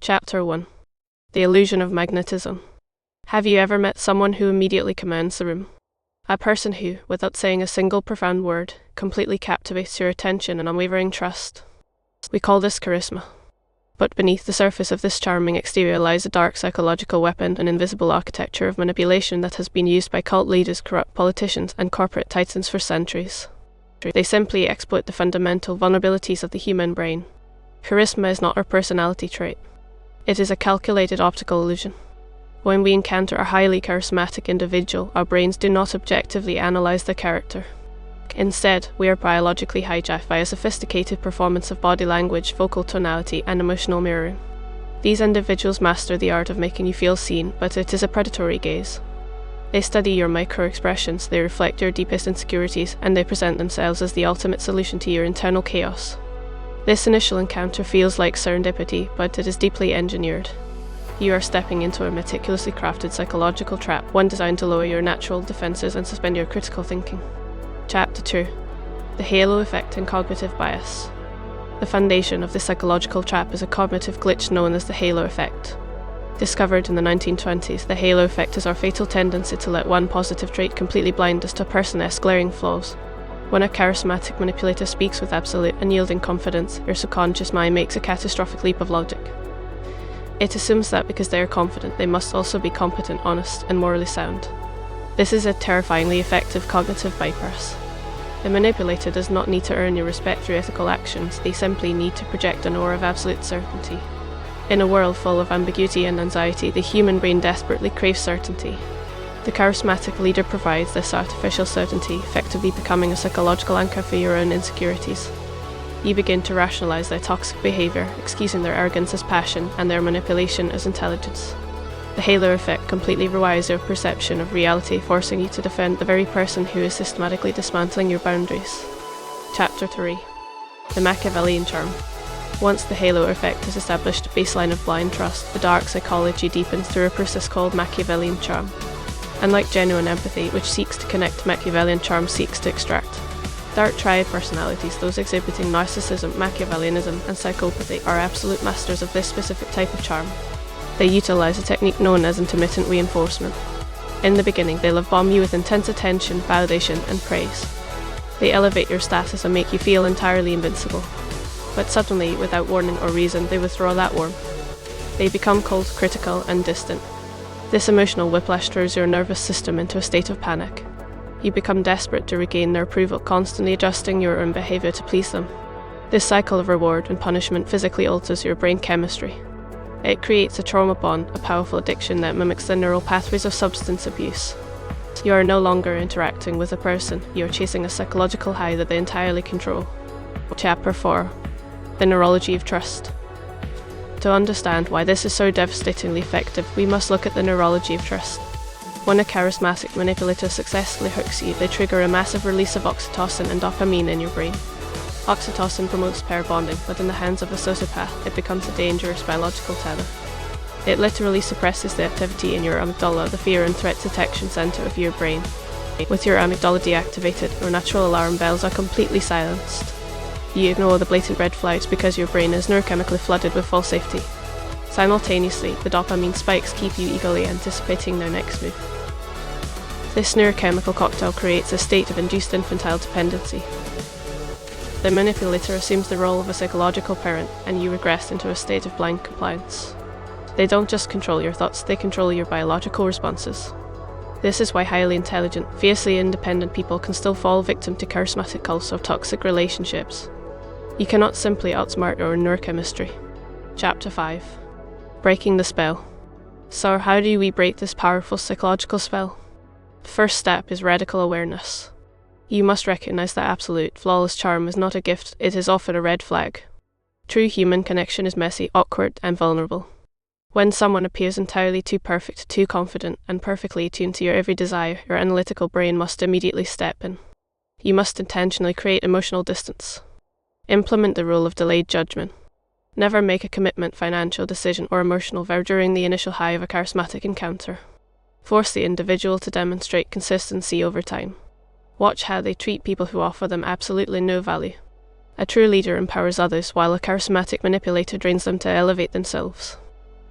Chapter 1. The Illusion of Magnetism. Have you ever met someone who immediately commands the room? A person who, without saying a single profound word, completely captivates your attention and unwavering trust. We call this charisma. But beneath the surface of this charming exterior lies a dark psychological weapon, an invisible architecture of manipulation that has been used by cult leaders, corrupt politicians, and corporate titans for centuries. They simply exploit the fundamental vulnerabilities of the human brain. Charisma is not our personality trait. It is a calculated optical illusion. When we encounter a highly charismatic individual, our brains do not objectively analyze their character. Instead, we are biologically hijacked by a sophisticated performance of body language, vocal tonality, and emotional mirroring. These individuals master the art of making you feel seen, but it is a predatory gaze. They study your micro-expressions, they reflect your deepest insecurities, and they present themselves as the ultimate solution to your internal chaos. This initial encounter feels like serendipity, but it is deeply engineered. You are stepping into a meticulously crafted psychological trap, one designed to lower your natural defenses and suspend your critical thinking. Chapter 2. The Halo Effect and Cognitive Bias. The foundation of this psychological trap is a cognitive glitch known as the halo effect. Discovered in the 1920s, the halo effect is our fatal tendency to let one positive trait completely blind us to a person's glaring flaws. When a charismatic manipulator speaks with absolute, unyielding confidence, your subconscious mind makes a catastrophic leap of logic. It assumes that because they are confident, they must also be competent, honest, and morally sound. This is a terrifyingly effective cognitive bypass. The manipulator does not need to earn your respect through ethical actions, they simply need to project an aura of absolute certainty. In a world full of ambiguity and anxiety, the human brain desperately craves certainty. The charismatic leader provides this artificial certainty, effectively becoming a psychological anchor for your own insecurities. You begin to rationalize their toxic behavior, excusing their arrogance as passion and their manipulation as intelligence. The halo effect completely rewires your perception of reality, forcing you to defend the very person who is systematically dismantling your boundaries. Chapter 3. The Machiavellian Charm. Once the halo effect has established a baseline of blind trust, the dark psychology deepens through a process called Machiavellian charm. Unlike genuine empathy, which seeks to connect, Machiavellian charm seeks to extract. Dark triad personalities, those exhibiting narcissism, Machiavellianism, and psychopathy, are absolute masters of this specific type of charm. They utilize a technique known as intermittent reinforcement. In the beginning, they love bomb you with intense attention, validation, and praise. They elevate your status and make you feel entirely invincible. But suddenly, without warning or reason, they withdraw that warmth. They become cold, critical, and distant. This emotional whiplash throws your nervous system into a state of panic. You become desperate to regain their approval, constantly adjusting your own behavior to please them. This cycle of reward and punishment physically alters your brain chemistry. It creates a trauma bond, a powerful addiction that mimics the neural pathways of substance abuse. You are no longer interacting with a person, you are chasing a psychological high that they entirely control. Chapter 4. The Neurology of Trust. To understand why this is so devastatingly effective, we must look at the neurology of trust. When a charismatic manipulator successfully hooks you, they trigger a massive release of oxytocin and dopamine in your brain. Oxytocin promotes pair bonding, but in the hands of a sociopath, it becomes a dangerous biological tether. It literally suppresses the activity in your amygdala, the fear and threat detection center of your brain. With your amygdala deactivated, your natural alarm bells are completely silenced. You ignore the blatant red flags because your brain is neurochemically flooded with false safety. Simultaneously, the dopamine spikes keep you eagerly anticipating their next move. This neurochemical cocktail creates a state of induced infantile dependency. The manipulator assumes the role of a psychological parent, and you regress into a state of blind compliance. They don't just control your thoughts, they control your biological responses. This is why highly intelligent, fiercely independent people can still fall victim to charismatic cults or toxic relationships. You cannot simply outsmart your neurochemistry. Chapter 5. Breaking the spell. So how do we break this powerful psychological spell? The first step is radical awareness. You must recognize that absolute, flawless charm is not a gift, it is often a red flag. True human connection is messy, awkward, and vulnerable. When someone appears entirely too perfect, too confident, and perfectly attuned to your every desire, your analytical brain must immediately step in. You must intentionally create emotional distance. Implement the rule of delayed judgment. Never make a commitment, financial decision, or emotional vow during the initial high of a charismatic encounter. Force the individual to demonstrate consistency over time. Watch how they treat people who offer them absolutely no value. A true leader empowers others, while a charismatic manipulator drains them to elevate themselves.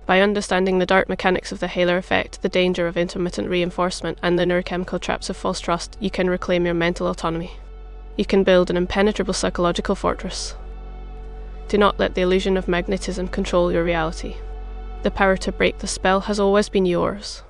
By understanding the dark mechanics of the halo effect, the danger of intermittent reinforcement, and the neurochemical traps of false trust, you can reclaim your mental autonomy. You can build an impenetrable psychological fortress. Do not let the illusion of magnetism control your reality. The power to break the spell has always been yours.